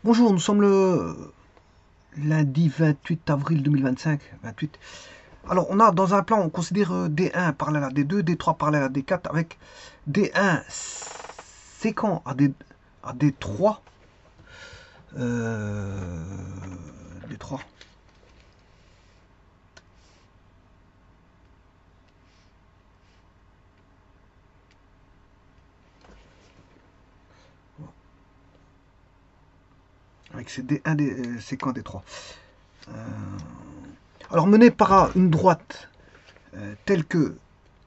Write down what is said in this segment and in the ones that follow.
Bonjour, nous sommes le lundi 28 avril 2025. 28. Alors, on a dans un plan, on considère D1 parallèle à D2, D3 parallèle à D4, avec D1 séquent à D3. Euh, D3. Avec ces D1 séquent D3. Euh, alors, mené par une droite telle que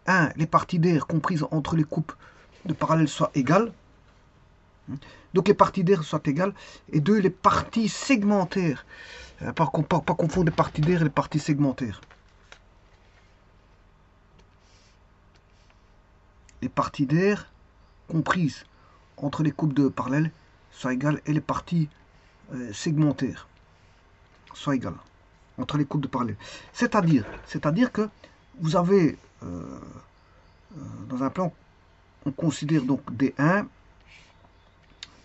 1. Les parties d'air comprises entre les coupes de parallèle soient égales. Donc les parties d'air soient égales. Et 2. Les parties segmentaires. Pas confondre les parties d'air et les parties segmentaires. Les parties d'air comprises entre les coupes de parallèle soient égales et les parties segmentaires soient égales entre les coupes de parallèle. C'est-à-dire que vous avez dans un plan, on considère donc D1,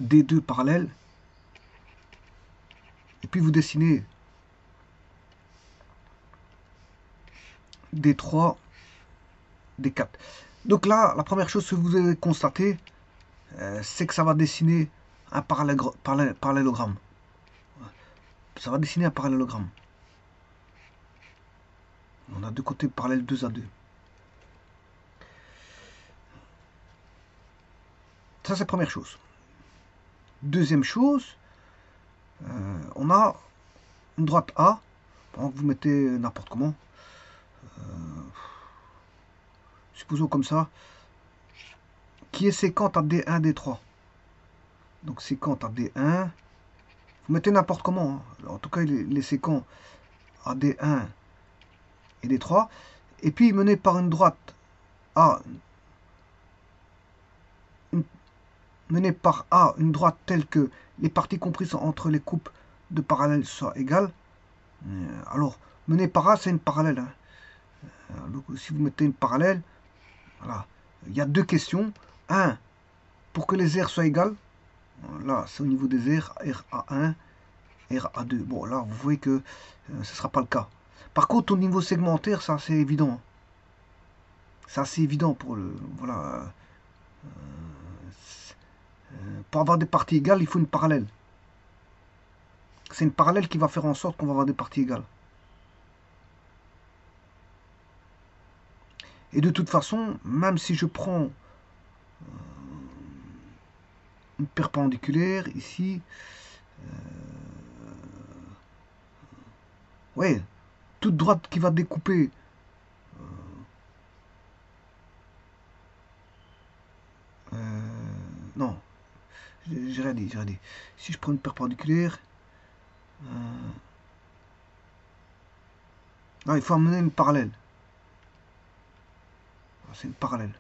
D2 parallèles, et puis vous dessinez D3, D4. Donc là, la première chose que vous allez constater, c'est que ça va dessiner un parallélogramme. Ça va dessiner un parallélogramme. On a deux côtés parallèles 2 à 2. Ça, c'est la première chose. Deuxième chose, on a une droite A. Pendant que vous mettez n'importe comment. Supposons comme ça. Qui est séquente à D1, D3. Donc séquente à D1. Vous mettez n'importe comment. En tout cas, il est séquent à D1 et D3. Et puis mené par une droite A. Menée par A, une droite telle que les parties comprises entre les coupes de parallèles soient égales. Alors, menée par A, c'est une parallèle. Donc, si vous mettez une parallèle, voilà, il y a deux questions. Un, pour que les aires soient égales, là, c'est au niveau des aires, RA1, RA2. Bon, là, vous voyez que ce ne sera pas le cas. Par contre, au niveau segmentaire, ça, c'est évident. C'est assez évident pour le. Voilà. Pour avoir des parties égales, il faut une parallèle. C'est une parallèle qui va faire en sorte qu'on va avoir des parties égales. Et de toute façon, même si je prends une perpendiculaire ici, ouais, toute droite qui va découper non, j'ai rien dit, j'ai rien dit. Si je prends une perpendiculaire, non, il faut amener une parallèle. C'est une parallèle.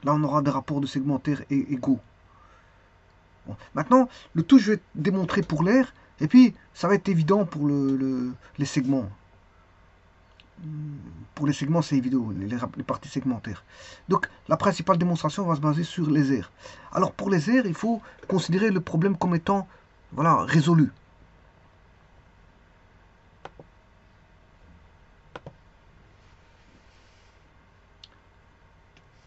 Là, on aura des rapports de segmentaires égaux. Bon. Maintenant, le tout, je vais démontrer pour l'air, et puis ça va être évident pour les segments. Pour les segments, c'est évident, les parties segmentaires. Donc, la principale démonstration va se baser sur les aires. Alors, pour les aires, il faut considérer le problème comme étant voilà, résolu.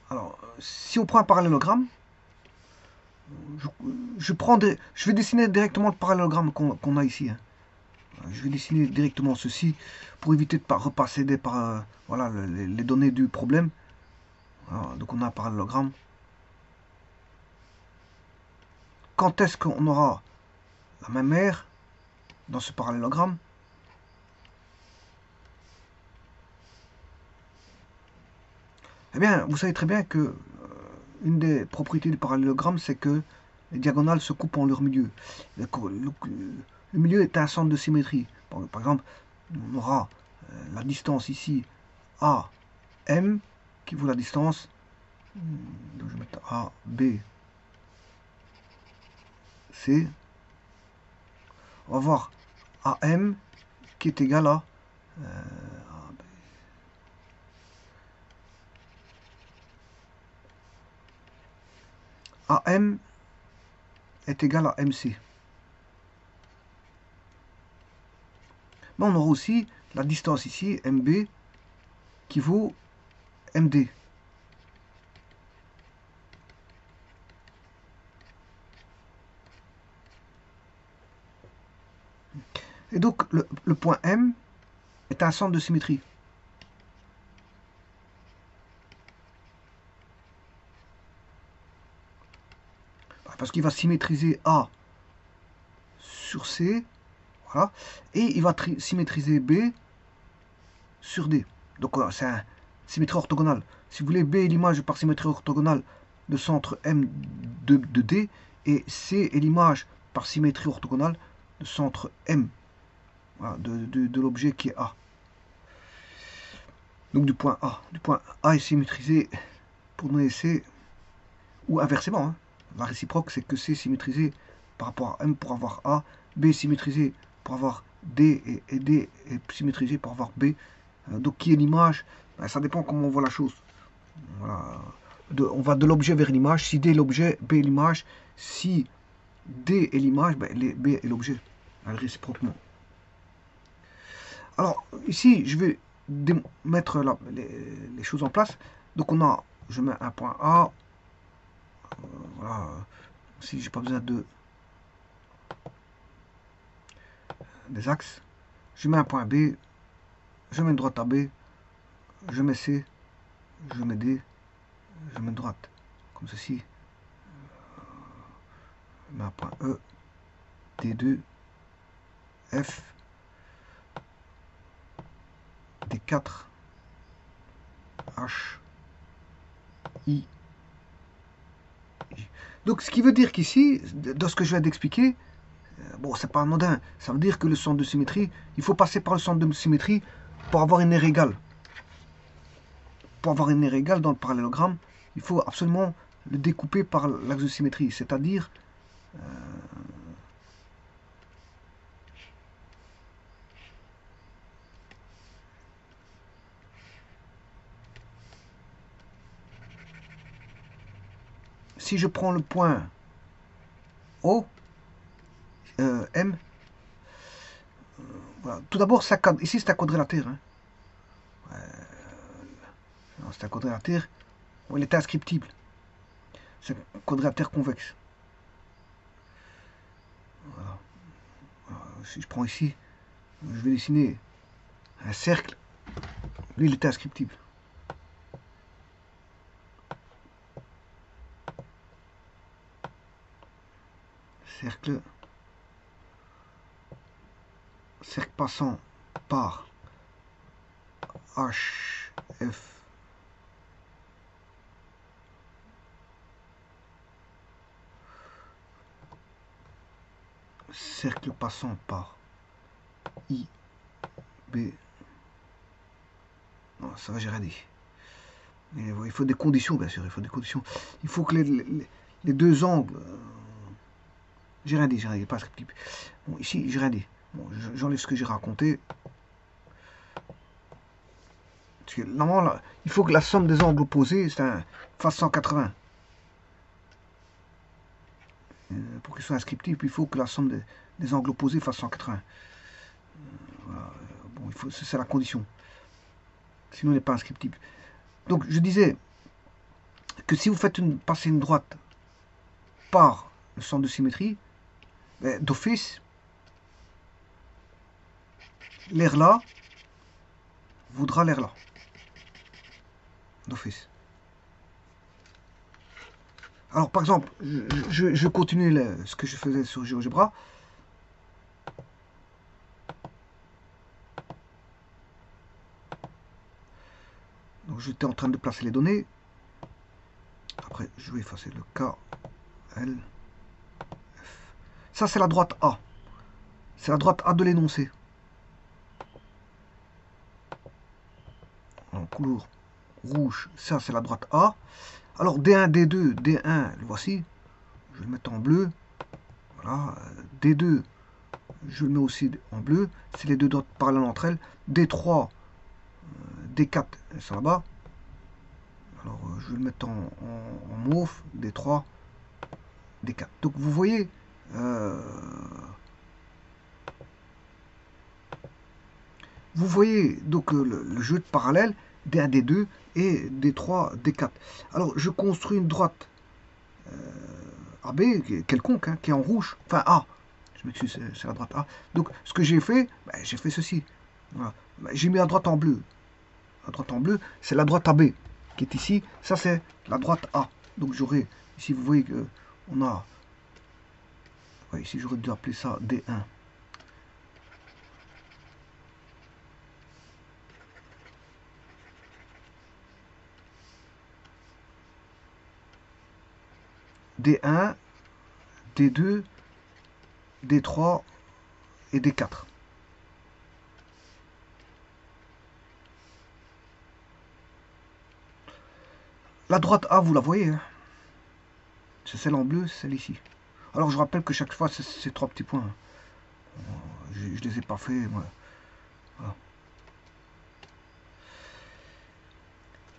Alors, si on prend un parallélogramme, je, je vais dessiner directement le parallélogramme qu'on a ici. Hein. Je vais dessiner directement ceci pour éviter de repasser par voilà, les données du problème. Alors, donc on a un parallélogramme. Quand est-ce qu'on aura la même aire dans ce parallélogramme? Eh bien, vous savez très bien que une des propriétés du parallélogramme, c'est que les diagonales se coupent en leur milieu. Le milieu est un centre de symétrie. Par exemple, on aura la distance ici AM qui vaut la distance. Donc je vais mettre A, B, C. On va voir AM qui est égal à AM est égal à MC. Mais on aura aussi la distance ici, MB, qui vaut MD. Et donc, le point M est un centre de symétrie. Parce qu'il va symétriser A sur C, voilà, et il va symétriser B sur D. Donc c'est une symétrie orthogonale. Si vous voulez, B est l'image par symétrie orthogonale de centre M de D, et C est l'image par symétrie orthogonale de centre M, voilà, de l'objet qui est A. Donc du point A. Du point A est symétrisé pour donner C, ou inversement, hein. La réciproque, c'est que C est symétrisé par rapport à M pour avoir A, B est symétrisé pour avoir D, et D est symétrisé pour avoir B. Donc qui est l'image? Ben, ça dépend comment on voit la chose. Voilà. On va de l'objet vers l'image. Si D est l'objet, B est l'image. Si D est l'image, ben, B est l'objet, réciproquement. Alors ici, je vais mettre les choses en place. Donc on a, je mets un point A. Voilà. Si j'ai pas besoin des axes, je mets un point B, je mets une droite à B, je mets C, je mets D, je mets une droite, comme ceci, je mets un point E, D2, F, D4, H, I, J. Donc ce qui veut dire qu'ici, dans ce que je viens d'expliquer, bon, c'est pas anodin, ça veut dire que le centre de symétrie, il faut passer par le centre de symétrie pour avoir une aire égale. Pour avoir une aire égale dans le parallélogramme, il faut absolument le découper par l'axe de symétrie, c'est-à-dire si je prends le point O, M, voilà. Tout d'abord, ici c'est un quadrilatère. Hein. C'est un quadrilatère, il est inscriptible. C'est un quadrilatère convexe. Voilà. Si je prends ici, je vais dessiner un cercle. Lui, il est inscriptible. Cercle passant par H, F, cercle passant par I, B. Non, ça va, j'ai rien dit. Mais, il faut des conditions, bien sûr, il faut des conditions. Il faut que les deux angles... j'ai rien dit, pas inscriptible. Bon, ici, j'ai rien dit. Bon, j'enlève ce que j'ai raconté. Parce que normalement, là, il faut que la somme des angles opposés, c'est un fasse 180. Pour qu'il soit inscriptif, il faut que la somme des angles opposés fasse 180. Voilà. Bon, c'est la condition. Sinon, il n'est pas inscriptible. Donc, je disais que si vous faites passer une droite par le centre de symétrie, d'office, l'air là voudra l'air là. D'office. Alors, par exemple, je continue ce que je faisais sur GeoGebra. Donc, j'étais en train de placer les données. Après, je vais effacer le K, L, F. Ça, c'est la droite A. C'est la droite A de l'énoncé. En couleur rouge, ça, c'est la droite A. Alors, D1, D2, D1, le voici. Je vais le mettre en bleu. Voilà. D2, je le mets aussi en bleu. C'est les deux droites parallèles entre elles. D3, D4, elles sont là-bas. Alors, je vais le mettre en mauve. D3, D4. Donc vous voyez, donc le jeu de parallèle D1, D2 et D3, D4. Alors je construis une droite AB quelconque, hein, qui est en rouge, enfin A. Je m'excuse, c'est la droite A. Donc ce que j'ai fait, ben, j'ai fait ceci. Voilà. Ben, j'ai mis la droite en bleu. La droite en bleu, c'est la droite AB qui est ici. Ça, c'est la droite A. Donc j'aurai, ici vous voyez que on a, ouais, ici j'aurais dû appeler ça D1. D1, D2, D3 et D4. La droite A, vous la voyez, hein, c'est celle en bleu, c'est celle ici. Alors je rappelle que chaque fois, c'est ces trois petits points. Je les ai pas fait. Voilà. Voilà.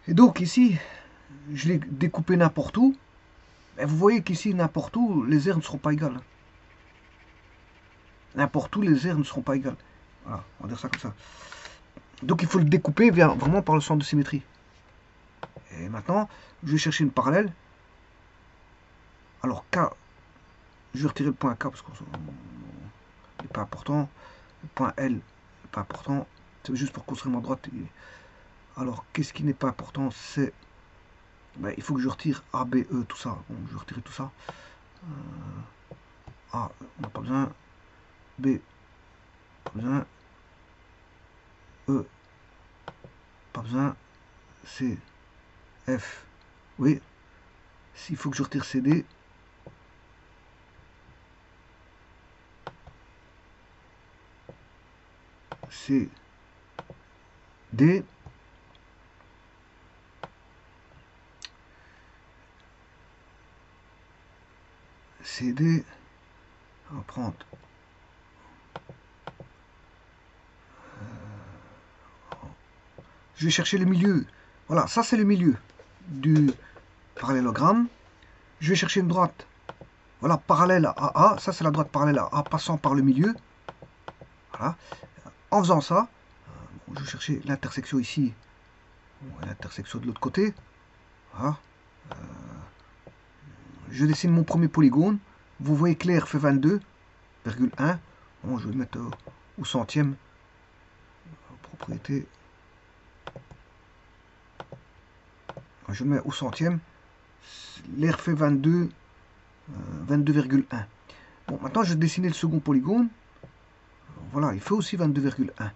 Et donc ici, je l'ai découpé n'importe où. Et vous voyez qu'ici, n'importe où, les aires ne seront pas égales. N'importe où, les aires ne seront pas égales. Voilà, on va dire ça comme ça. Donc il faut le découper vraiment par le centre de symétrie. Et maintenant, je vais chercher une parallèle. Alors K, je vais retirer le point K parce qu'il n'est pas important. Le point L n'est pas important. C'est juste pour construire ma droite. Alors, qu'est-ce qui n'est pas important? C'est... Ben, il faut que je retire A, B, E, tout ça. Bon, je vais retirer tout ça. A, on n'a pas besoin. B, pas besoin. E, pas besoin. C, F, oui. S'il faut que je retire CD. C, D. CD. On va prendre. Je vais chercher le milieu. Voilà, ça c'est le milieu du parallélogramme. Je vais chercher une droite. Voilà, parallèle à A. Ça c'est la droite parallèle à A passant par le milieu. Voilà. En faisant ça, je vais chercher l'intersection ici. L'intersection de l'autre côté. Voilà. Je dessine mon premier polygone. Vous voyez que l'air fait 22,1. Bon, je vais le mettre au centième. Propriété. Je le mets au centième. L'air fait 22,1. Bon, maintenant je vais dessiner le second polygone. Voilà, il fait aussi 22,1.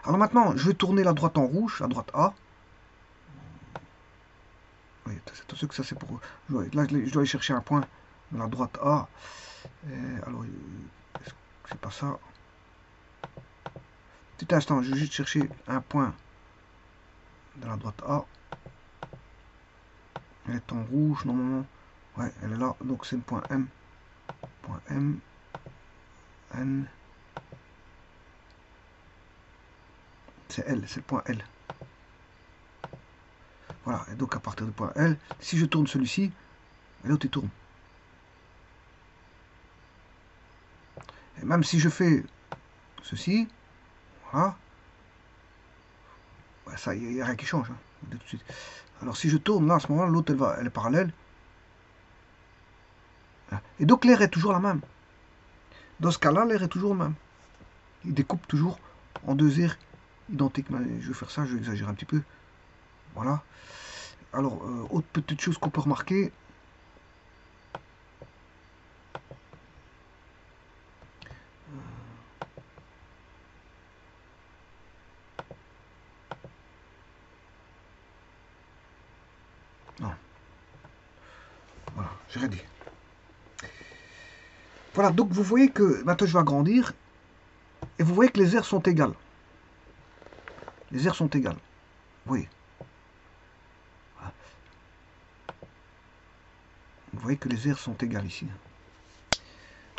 Alors maintenant, je vais tourner la droite en rouge, la droite A. Oui, c'est attention que ça c'est pour... Là, je dois aller chercher un point dans la droite A. Alors, c'est pas ça. Petit instant, je vais juste chercher un point dans la droite A. Elle est en rouge normalement. Ouais, elle est là. Donc c'est le point M. Point M. N. C'est L, c'est le point L. Voilà, et donc à partir du point L, si je tourne celui-ci, l'autre il tourne. Et même si je fais ceci, voilà, ouais, ça, il n'y a rien qui change, hein, de tout de suite. Alors si je tourne là, à ce moment-là, l'autre elle est parallèle. Et donc l'air est toujours la même. Dans ce cas-là, l'air est toujours le même. Il découpe toujours en deux aires identiques. Je vais faire ça, je vais exagérer un petit peu. Voilà. Alors, autre petite chose qu'on peut remarquer. Non. Voilà, j'ai rien dit. Voilà, donc vous voyez que maintenant je vais agrandir. Et vous voyez que les aires sont égales. Les aires sont égales. Vous voyez. Voilà. Vous voyez que les aires sont égales ici.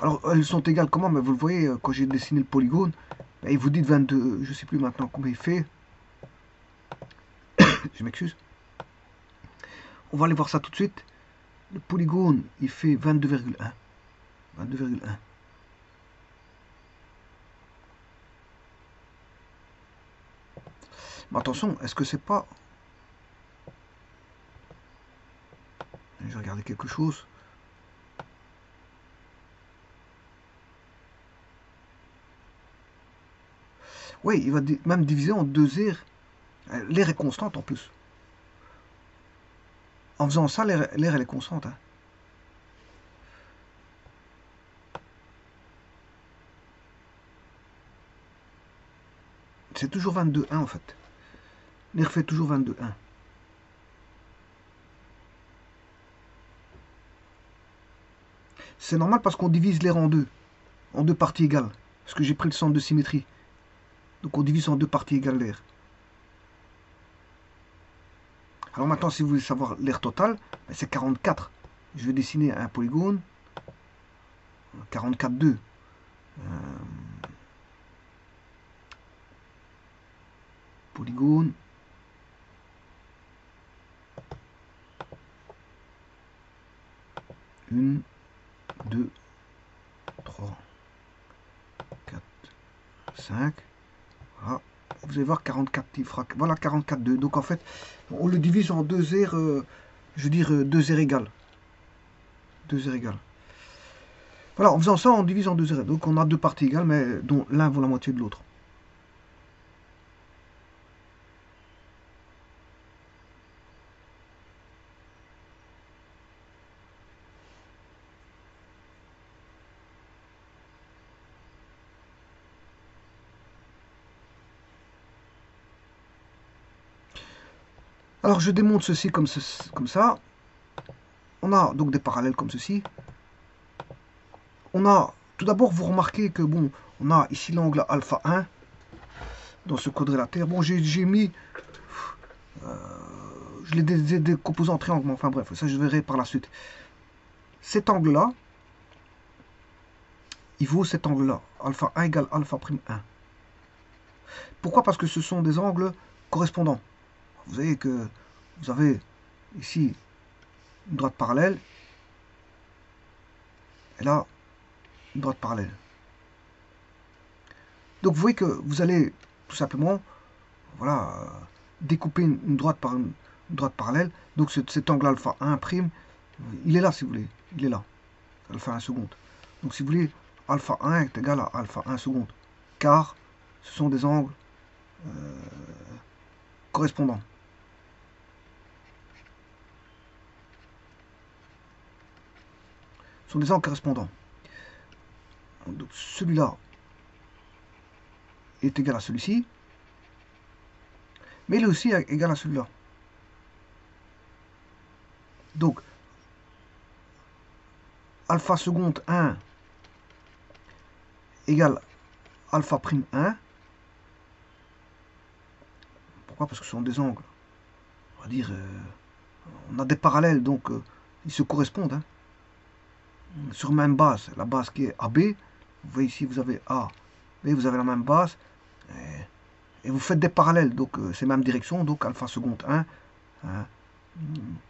Alors, elles sont égales comment? Mais vous le voyez, quand j'ai dessiné le polygone, il vous dit 22, je ne sais plus maintenant combien il fait. Je m'excuse. On va aller voir ça tout de suite. Le polygone, il fait 22,1. 22,1. Mais attention, est-ce que c'est pas... Je vais regarder quelque chose. Oui, il va même diviser en deux aires. L'aire est constante en plus. En faisant ça, l'aire elle est constante. Hein. C'est toujours 22,1 en fait. L'aire fait toujours 22,1. C'est normal parce qu'on divise l'air en deux parties égales. Parce que j'ai pris le centre de symétrie. Donc on divise en deux parties égales l'air. Alors maintenant, si vous voulez savoir l'air total, c'est 44. Je vais dessiner un polygone. 44,2. Polygone. Une, 2, 3, 4, 5. Voilà. Vous allez voir 44 voilà 44,2. Donc en fait, on le divise en deux aires, je veux dire deux aires égales. Deux aires égales. Voilà, en faisant ça, on divise en deux aires. Donc on a deux parties égales, mais dont l'un vaut la moitié de l'autre. Alors je démonte ceci comme ça. On a donc des parallèles comme ceci. On a, tout d'abord, vous remarquez que bon, on a ici l'angle alpha 1 dans ce quadrilatère. Bon, j'ai mis, je l'ai décomposé en triangle, mais enfin bref, ça je verrai par la suite. Cet angle-là, il vaut cet angle-là, alpha 1 égale alpha prime 1. Pourquoi? Parce que ce sont des angles correspondants. Vous voyez que vous avez ici une droite parallèle, et là, une droite parallèle. Donc vous voyez que vous allez tout simplement, voilà, découper une droite par une droite parallèle. Donc cet angle alpha 1 prime, il est là si vous voulez, il est là, alpha 1 seconde. Donc si vous voulez, alpha 1 est égal à alpha 1 seconde, car ce sont des angles correspondants. Ce sont des angles correspondants. Donc celui-là est égal à celui-ci, mais il est aussi égal à celui-là. Donc, alpha seconde 1 égale alpha prime 1. Pourquoi? Parce que ce sont des angles. On va dire, on a des parallèles, donc ils se correspondent. Hein. Sur même base, la base qui est AB, vous voyez ici, vous avez A, et vous avez la même base, et vous faites des parallèles, donc c'est même direction, donc alpha seconde 1 hein,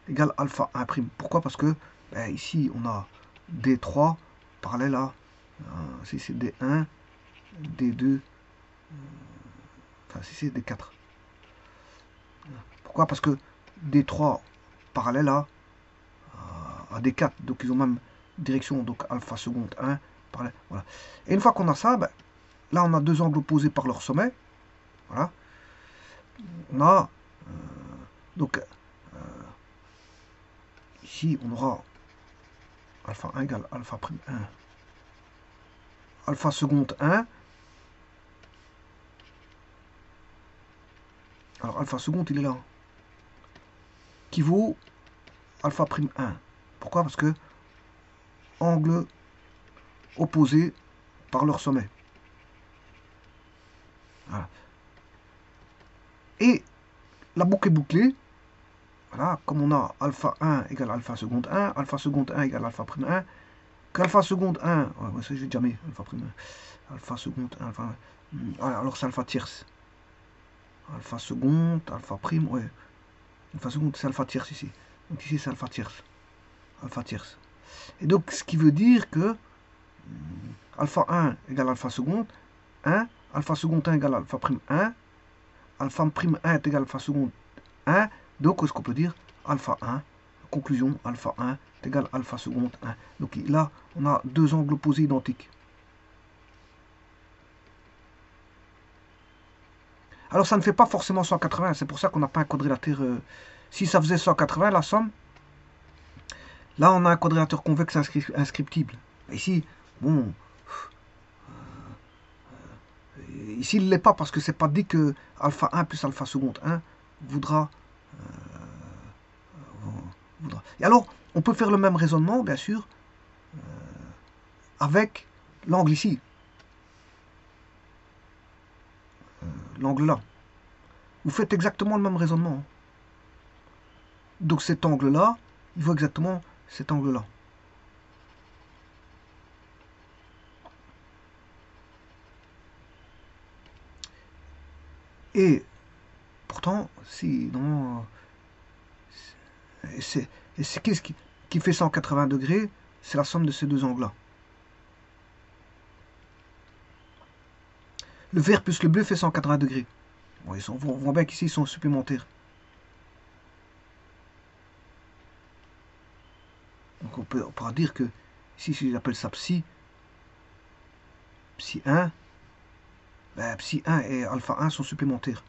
égale alpha 1 prime. Pourquoi? Parce que ici, on a D3 parallèle à, si c'est D1, D2, enfin si c'est D4. Pourquoi? Parce que D3 parallèle à D4, donc ils ont même direction, donc alpha seconde 1, parallèle, voilà. Et une fois qu'on a ça, ben, là on a deux angles opposés par leur sommet, voilà. On a, donc, ici on aura alpha 1 égale alpha prime 1, alpha seconde 1, alors alpha seconde il est là, qui vaut alpha prime 1. Pourquoi? Parce que angle opposé par leur sommet. Voilà. Et la boucle est bouclée. Voilà, comme on a alpha 1 égale alpha seconde 1, alpha seconde 1 égale alpha prime 1, qu'alpha seconde 1, ouais, ça j'ai déjà mis, alpha prime 1, alpha seconde 1, alpha, voilà, alors c'est alpha tierce. Alpha seconde, alpha prime, ouais. Alpha seconde, c'est alpha tierce ici. Donc ici c'est alpha tierce. alpha tierce. Et donc, ce qui veut dire que alpha 1 égale alpha seconde 1, alpha seconde 1 égale alpha prime 1, alpha prime 1 est égal alpha seconde 1, donc ce qu'on peut dire alpha 1, conclusion, alpha 1 est égal alpha seconde 1. Donc là, on a deux angles opposés identiques. Alors ça ne fait pas forcément 180, c'est pour ça qu'on n'a pas un quadrilatère. Si ça faisait 180, la somme, là on a un quadrilatère convexe inscriptible. Ici, bon, ici il ne l'est pas parce que c'est pas dit que alpha 1 plus alpha seconde 1 voudra. Et alors, on peut faire le même raisonnement, bien sûr, avec l'angle ici. L'angle là. Vous faites exactement le même raisonnement. Donc cet angle-là, il vaut exactement cet angle-là. Et pourtant, si non, c'est qu'est-ce qui fait 180 degrés? C'est la somme de ces deux angles-là. Le vert plus le bleu fait 180 degrés. Bon, on voit bien qu'ici, ils sont supplémentaires. Donc on pourra dire que, ici, si j'appelle ça psi 1, ben, psi 1 et alpha 1 sont supplémentaires.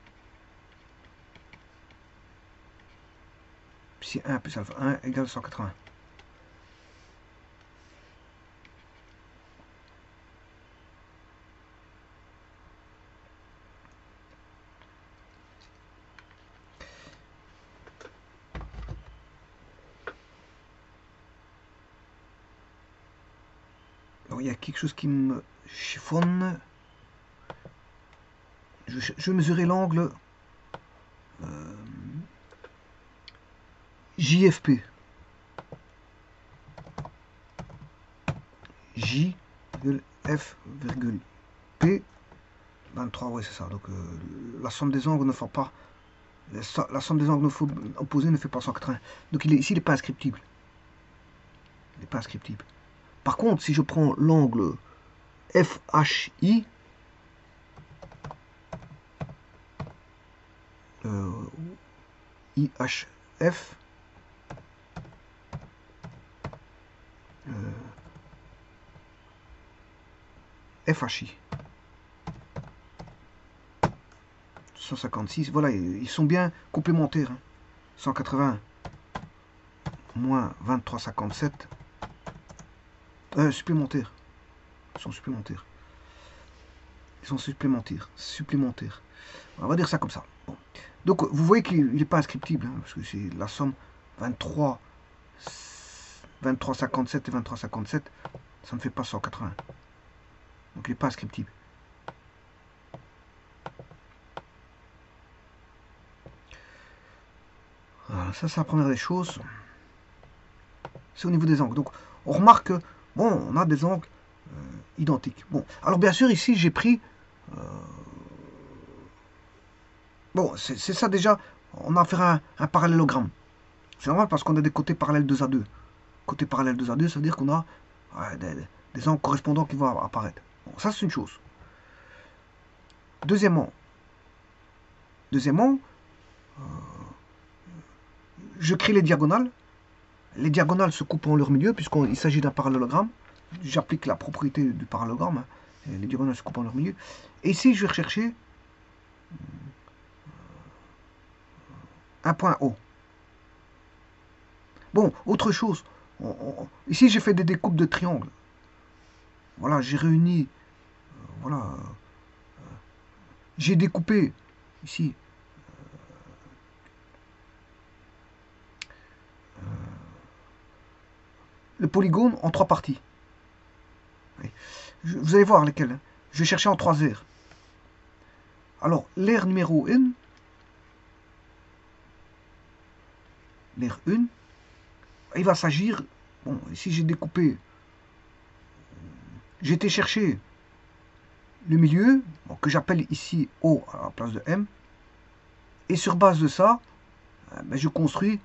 Psi 1 plus alpha 1 égale 180. Alors, il y a quelque chose qui me chiffonne. Je vais mesurer l'angle JFP. J, F, P, 23, oui c'est ça. Donc la somme des angles ne fait pas, la somme des angles opposés ne fait pas 180. Donc ici il n'est pas inscriptible. Il n'est pas inscriptible. Par contre, si je prends l'angle FHI, IHF, FHI 156, voilà, ils sont bien complémentaires. Hein. 180 moins 23,57 supplémentaires. Ils sont supplémentaires. Ils sont supplémentaires. On va dire ça comme ça. Bon. Donc vous voyez qu'il n'est pas inscriptible, hein, parce que c'est la somme 23,57 et 23,57, ça ne fait pas 180. Donc il n'est pas inscriptible. Voilà, ça c'est la première des choses. C'est au niveau des angles. Donc on remarque que, bon, on a des angles identiques. Bon, alors bien sûr ici j'ai pris... bon, c'est ça déjà, on a fait un parallélogramme. C'est normal parce qu'on a des côtés parallèles 2 à 2. Côté parallèle 2 à 2, ça veut dire qu'on a des angles correspondants qui vont apparaître. Bon, ça c'est une chose. Deuxièmement, je crée les diagonales. Les diagonales se coupent en leur milieu puisqu'il s'agit d'un parallélogramme. J'applique la propriété du parallélogramme. Hein. Les diagonales se coupent en leur milieu. Et ici, je vais rechercher un point O. Bon, autre chose. Ici, j'ai fait des découpes de triangles. Voilà, j'ai réuni. Voilà. J'ai découpé ici. Le polygone en 3 parties. Vous allez voir lesquelles. Hein. Je vais chercher en 3 aires. Alors, l'aire numéro 1. L'aire 1. Il va s'agir... Bon, ici j'ai découpé... J'ai été chercher le milieu, bon, que j'appelle ici O à la place de M. Et sur base de ça, ben, je construis...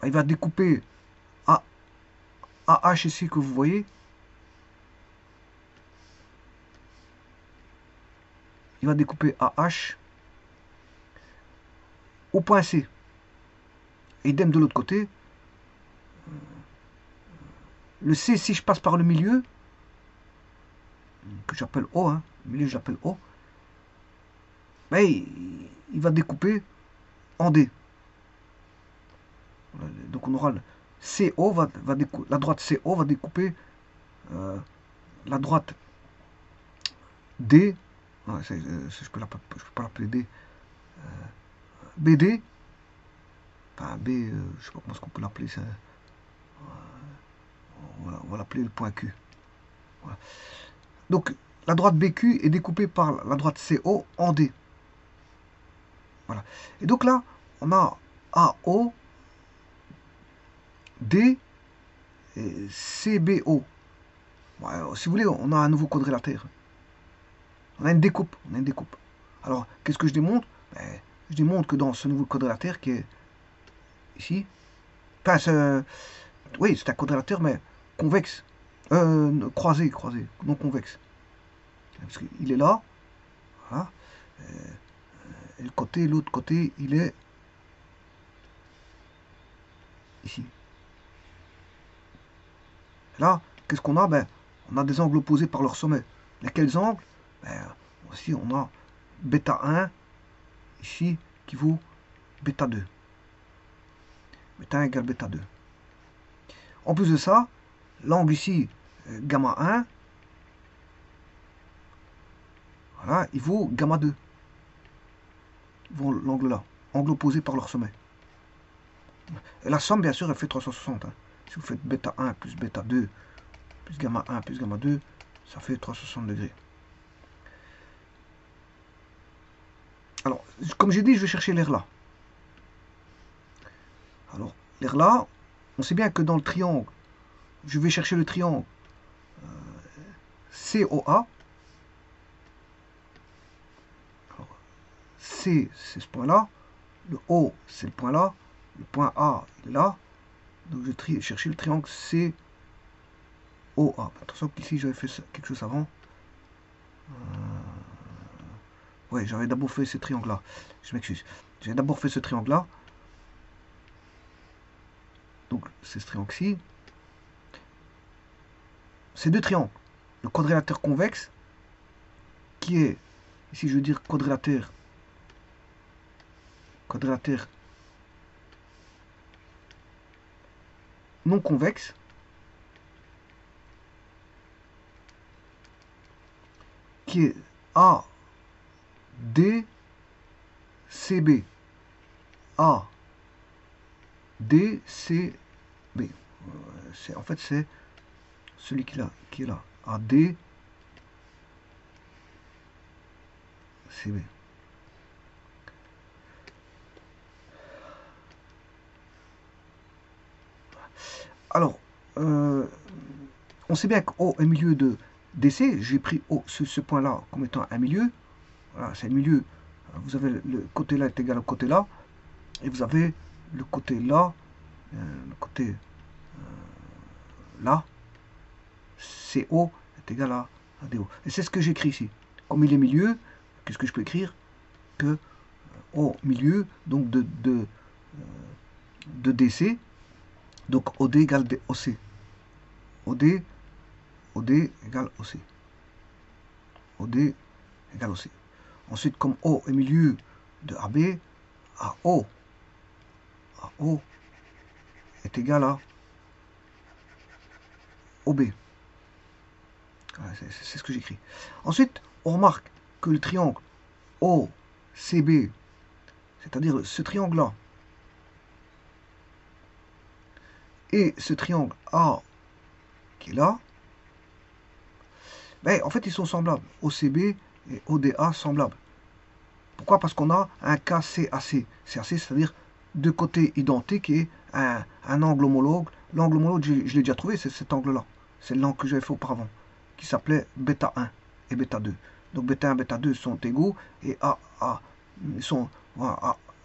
Il va découper AH ici que vous voyez, il va découper AH au point C. Et idem de l'autre côté, le C, si je passe par le milieu, que j'appelle O, hein, le milieu j'appelle O, ben, il va découper en D. Donc on aura le CO, la droite CO va découper la droite D, ouais, je ne peux pas l'appeler D, BD, enfin B, je ne sais pas comment est-ce qu'on peut l'appeler, on va l'appeler le point Q. Voilà. Donc la droite BQ est découpée par la droite CO en D. Voilà. Et donc là, on a AO, D et CBO. Ouais, si vous voulez, on a un nouveau quadrilatère. On a une découpe. Alors, qu'est-ce que je démontre? Ben, je démontre que dans ce nouveau quadrilatère qui est ici, enfin, oui, c'est un quadrilatère, mais convexe. Croisé, non convexe. Parce qu'il est là, voilà. Et l'autre côté, il est ici. Là, qu'est-ce qu'on a? Ben, on a des angles opposés par leur sommet. Lesquels angles? Ben, aussi, on a bêta 1, ici, qui vaut bêta 2. Bêta 1 égale bêta 2. En plus de ça, l'angle ici, gamma 1, voilà, il vaut gamma 2. Ils vont l'angle là, angle opposé par leur sommet. Et la somme, bien sûr, elle fait 360. Hein. Si vous faites bêta 1 plus bêta 2 plus gamma 1 plus gamma 2, ça fait 360 degrés. Alors, comme j'ai dit, je vais chercher l'air là. Alors, l'air là, on sait bien que dans le triangle, je vais chercher le triangle COA. Alors, C, c'est ce point-là. Le O, c'est le point là. Le point A, il est là. Donc, je vais chercher le triangle COA. Attention qu'ici, j'avais fait quelque chose avant. Ouais, j'avais d'abord fait ce triangle-là. Je m'excuse. J'ai d'abord fait ce triangle-là. Donc, c'est ce triangle-ci. Ces deux triangles. Le quadrilatère convexe, qui est, ici je veux dire quadrilatère non convexe, qui est A, D, CB. A, D, C, B. En fait, c'est celui qui est là. A, D, C, B. Alors, on sait bien que O est milieu de DC. J'ai pris O, ce point-là comme étant un milieu. Voilà, c'est le milieu. Vous avez le côté là est égal au côté là. Et vous avez le côté là, le côté là. CO est égal à DO. Et c'est ce que j'écris ici. Comme il est milieu, qu'est-ce que je peux écrire? Que au milieu, donc de DC, donc OD égale OC. OD égale OC. OD égale OC. Ensuite, comme O est milieu de AB, AO est égal à OB. C'est ce que j'écris. Ensuite, on remarque que le triangle OCB, c'est-à-dire ce triangle-là, et ce triangle A qui est là, ben, en fait, ils sont semblables. OCB et ODA semblables. Pourquoi? Parce qu'on a un KCAC. CAC, c'est-à-dire deux côtés identiques et un angle homologue. L'angle homologue, je l'ai déjà trouvé, c'est cet angle-là. C'est l'angle que j'avais fait auparavant, qui s'appelait bêta 1 et bêta 2. Donc bêta 1 et bêta 2 sont égaux et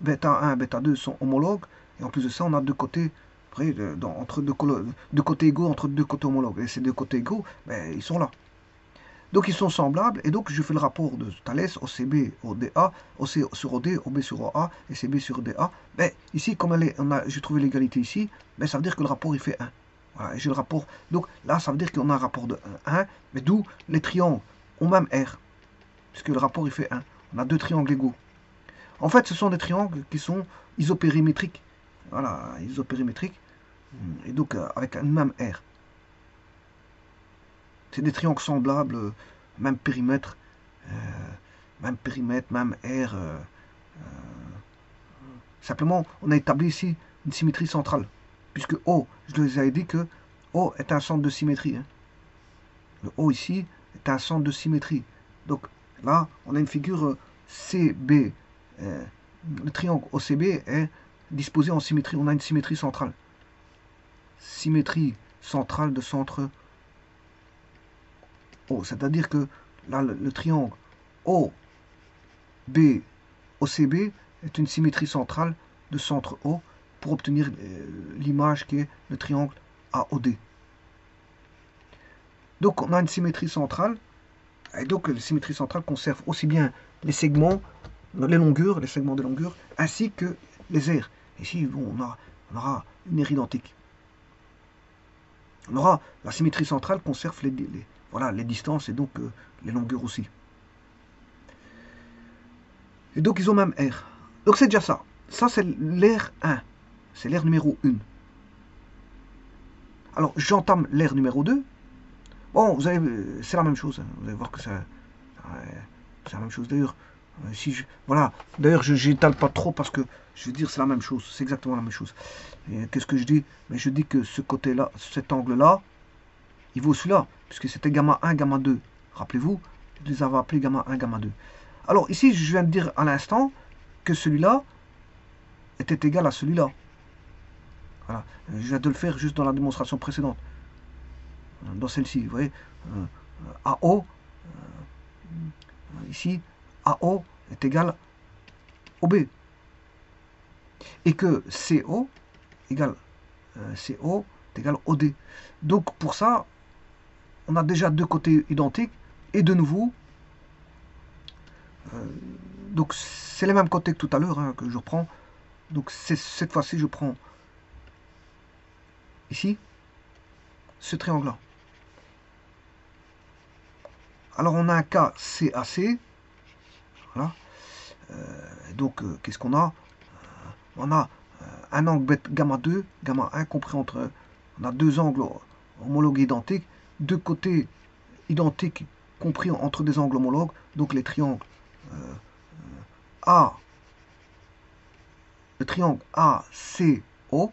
bêta 1 et bêta 2 sont homologues. Et en plus de ça, on a deux côtés voyez, entre deux côtés égaux, entre deux côtés homologues. Et ces deux côtés égaux, ben, ils sont là. Donc ils sont semblables, et donc je fais le rapport de Thalès, OCB au DA, OC sur OD, OB sur OA, et CB sur DA. Ben, ici, comme j'ai trouvé l'égalité ici, ben, ça veut dire que le rapport il fait 1. Voilà, et j'ai le rapport. Donc là, ça veut dire qu'on a un rapport de 1, mais d'où les triangles ont même R, puisque le rapport il fait 1. On a deux triangles égaux. En fait, ce sont des triangles qui sont isopérimétriques. Voilà, isopérimétriques, et donc avec un même R. C'est des triangles semblables, même périmètre, même R. Simplement, on a établi ici une symétrie centrale. Puisque O, je vous ai dit que O est un centre de symétrie. Hein. Le O ici est un centre de symétrie. Donc là, on a une figure CB. Le triangle OCB est disposé en symétrie. On a une symétrie centrale. Symétrie centrale de centre O. C'est-à-dire que là, le triangle OB, OCB est une symétrie centrale de centre O pour obtenir l'image qui est le triangle AOD. Donc on a une symétrie centrale, et donc la symétrie centrale conserve aussi bien les segments, les segments de longueur, ainsi que les aires. Ici, bon, on aura une aire identique. La symétrie centrale conserve voilà, les distances et donc les longueurs aussi. Et donc ils ont même R. Donc c'est déjà ça. Ça c'est l'aire 1. C'est l'aire numéro 1. Alors j'entame l'aire numéro 2. Bon, c'est la même chose. Hein. Vous allez voir que c'est la même chose. D'ailleurs, voilà. D'ailleurs, je n'étale pas trop parce que je veux dire c'est la même chose. C'est exactement la même chose. Qu'est-ce que je dis? Mais je dis que ce côté-là, cet angle-là, il vaut celui-là, puisque c'était gamma 1, gamma 2. Rappelez-vous, je les avais appelés gamma 1, gamma 2. Alors ici, je viens de dire à l'instant que celui-là était égal à celui-là. Voilà. Je viens de le faire juste dans la démonstration précédente. Dans celle-ci, vous voyez, AO, ici, AO est égal au B. Et que CO égale CO est égal au D. Donc pour ça, on a déjà deux côtés identiques. Et de nouveau, donc c'est les mêmes côtés que tout à l'heure hein, que je reprends. Donc cette fois-ci, je prends ici ce triangle-là. Alors on a un cas CAC. Voilà. Donc qu'est-ce qu'on a? On a un angle gamma 2, gamma 1 compris entre... On a deux angles homologues identiques, deux côtés identiques compris entre des angles homologues, donc les triangles le triangle ACO,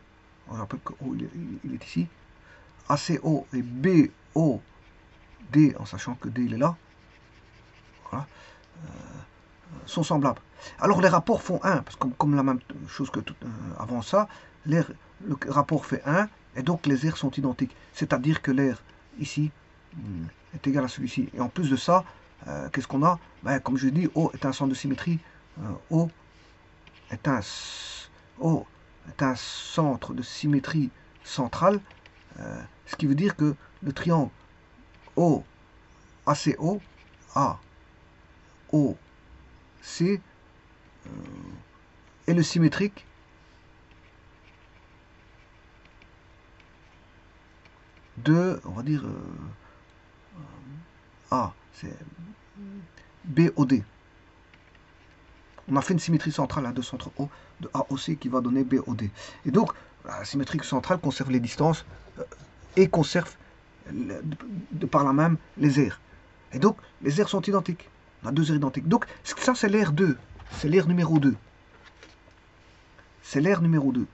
on rappelle que O il est ici, ACO et BOD, en sachant que D il est là, voilà, sont semblables. Alors les rapports font 1, parce que comme la même chose que avant ça, le rapport fait 1, et donc les aires sont identiques. C'est-à-dire que l'aire ici est égal à celui-ci. Et en plus de ça, qu'est-ce qu'on a? Ben, comme je dis, O est un centre de symétrie. O est un centre de symétrie centrale. Ce qui veut dire que le triangle O, ACO, AOC est le symétrique de, on va dire, A, c'est BOD. On a fait une symétrie centrale à deux centres O de AOC qui va donner BOD. Et donc, la symétrie centrale conserve les distances et conserve par là même les aires. Et donc, les aires sont identiques. On a deux aires identiques. Donc, ça, c'est l'aire 2. C'est l'aire numéro 2. C'est l'aire numéro 2.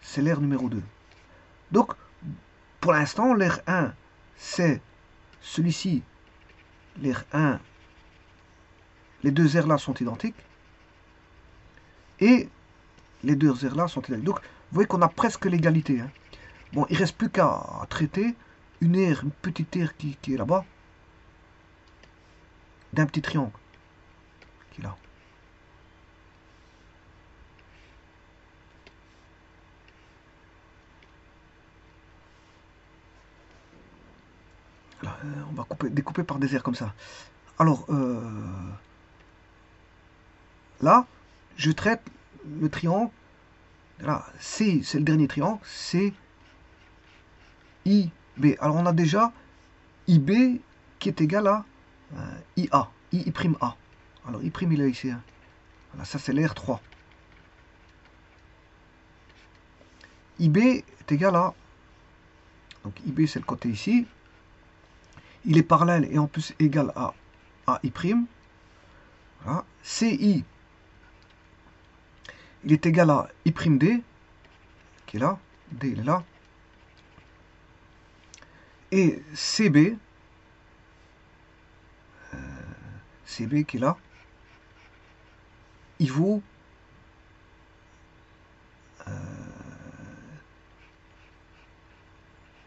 C'est l'aire numéro 2. Donc, pour l'instant, l'aire 1, c'est celui-ci. L'aire 1, les deux aires là sont identiques. Et les deux aires là sont identiques. Donc, vous voyez qu'on a presque l'égalité. Hein. Bon, il ne reste plus qu'à traiter une petite aire qui est là-bas, d'un petit triangle qui est là. Là, on va découper par des aires comme ça. Alors, là, je traite le triangle. Là, C, c'est le dernier triangle. C, I, B. Alors, on a déjà IB qui est égal à IA. I''A. Alors, I', il est ici. Hein. Voilà, ça, c'est l'R3. IB est égal à... Donc, IB, c'est le côté ici. Il est parallèle et en plus égal à I'. Voilà. CI, il est égal à I'D, qui est là. D, il est là. Et CB, CB qui est là, il vaut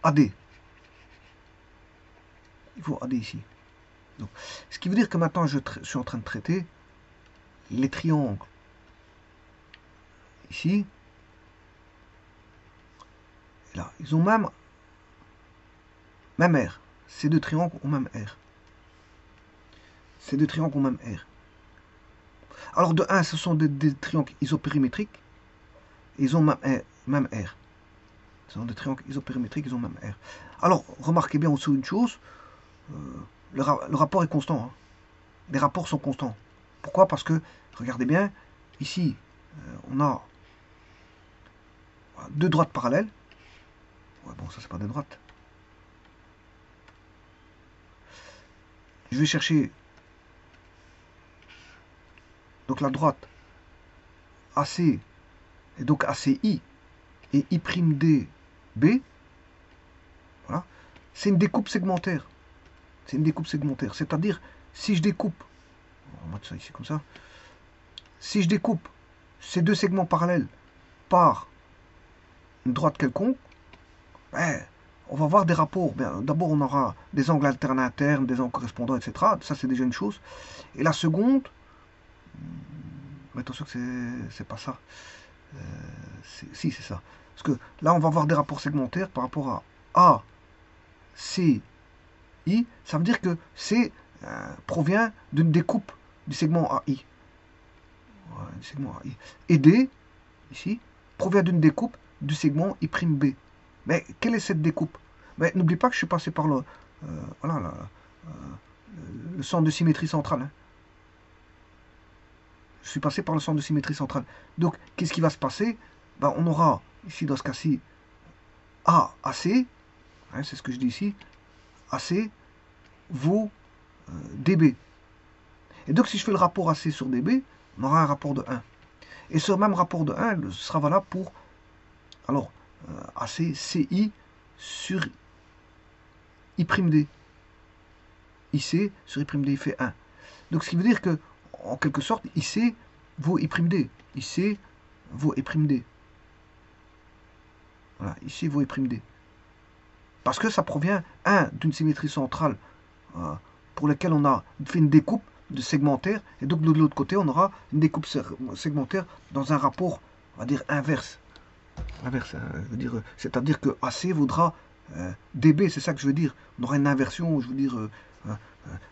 AD. Il vaut AD ici. Donc, ce qui veut dire que maintenant je suis en train de traiter les triangles ici. Et là, ils ont même R. Ces deux triangles ont même R. Ces deux triangles ont même R. Alors de 1, ce sont des triangles isopérimétriques. Ils ont même R. Ce sont des triangles isopérimétriques, ils ont même R. Alors, remarquez bien aussi une chose, le rapport est constant. Hein. Les rapports sont constants. Pourquoi? Parce que, regardez bien, ici, on a deux droites parallèles. Ouais, bon, ça, c'est pas des droites. Je vais chercher donc la droite AC et donc ACI et I'D B. Voilà. C'est une découpe segmentaire. C'est une découpe segmentaire. C'est-à-dire, si je découpe, on va mettre ça ici comme ça, si je découpe ces deux segments parallèles par une droite quelconque, ben, on va voir des rapports. D'abord, on aura des angles alternés internes, des angles correspondants, etc. Ça, c'est déjà une chose. Et la seconde, mais attention que c'est pas ça. Si, c'est ça. Parce que là, on va voir des rapports segmentaires par rapport à A, C, I. Ça veut dire que C provient d'une découpe du segment AI. Ouais, du segment AI. Et D, ici, provient d'une découpe du segment I'B. Mais quelle est cette découpe? N'oublie pas que je suis passé par le centre de symétrie centrale. Hein. Je suis passé par le centre de symétrie centrale. Donc, qu'est-ce qui va se passer? On aura, ici, dans ce cas-ci, AC, hein, c'est ce que je dis ici, AC vaut dB. Et donc, si je fais le rapport AC sur dB, on aura un rapport de 1. Et ce même rapport de 1 sera valable pour, alors, AC, CI sur I'D. IC sur I'D, il fait 1. Donc, ce qui veut dire que, en quelque sorte, IC vaut I'D. IC vaut I'D. Voilà, ici vaut I'D. Parce que ça provient, d'une symétrie centrale pour laquelle on a fait une découpe de segmentaire, et donc de l'autre côté, on aura une découpe segmentaire dans un rapport, on va dire, inverse. Inverse, c'est-à-dire que AC vaudra dB, c'est ça que je veux dire. On aura une inversion, je veux dire.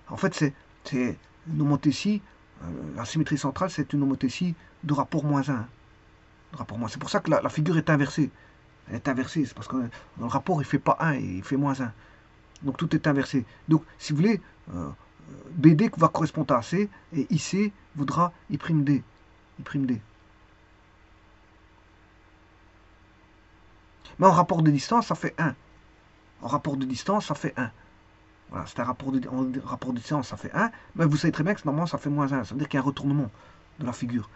En fait, c'est une homothétie. La symétrie centrale, c'est une homothétie de rapport -1. C'est pour ça que la figure est inversée. Elle est inversée, c'est parce que dans le rapport, il ne fait pas 1, il fait -1. Donc tout est inversé. Donc, si vous voulez, BD va correspondre à AC, et IC voudra I'D. Mais en rapport de distance, ça fait 1. En rapport de distance, ça fait 1. Voilà, c'est un rapport de distance, ça fait 1. Mais vous savez très bien que normalement, ça fait -1. Ça veut dire qu'il y a un retournement de la figure.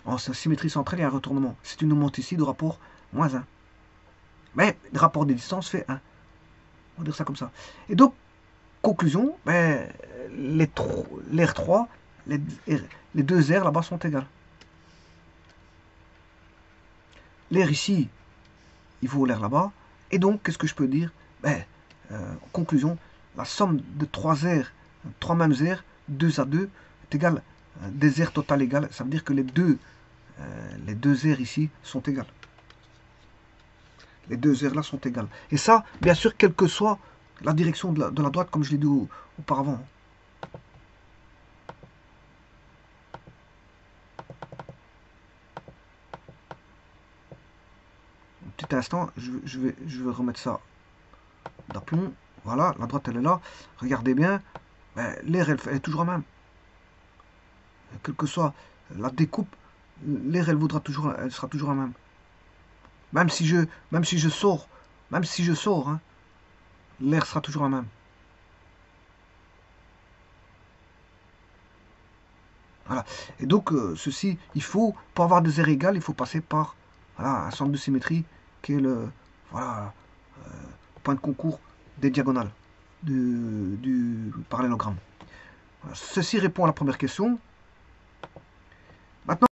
En symétrie centrale, il y a un retournement. C'est une homothétie de rapport -1. Mais le rapport de distance fait 1. On va dire ça comme ça. Et donc, conclusion, les R3, les deux R là-bas sont égales. L'air ici, il vaut l'air là-bas. Et donc, qu'est-ce que je peux dire? En conclusion, la somme de 3 mêmes R, 2 à 2, est égale des R totales égales. Ça veut dire que les deux R ici sont égales. Les deux R là sont égales. Et ça, bien sûr, quel que soit la direction de la droite, comme je l'ai dit auparavant. Un petit instant, je vais remettre ça d'aplomb. Voilà, la droite elle est là. Regardez bien, ben, l'air elle est toujours la même. Quelle que soit la découpe, l'air elle sera toujours la même. Même si je, même si je sors, même si je sors, hein, l'air sera toujours la même. Voilà. Et donc, ceci, pour avoir des aires égales, il faut passer par voilà, un centre de symétrie qui est le voilà, point de concours des diagonales du parallélogramme. Voilà. Ceci répond à la première question. Maintenant,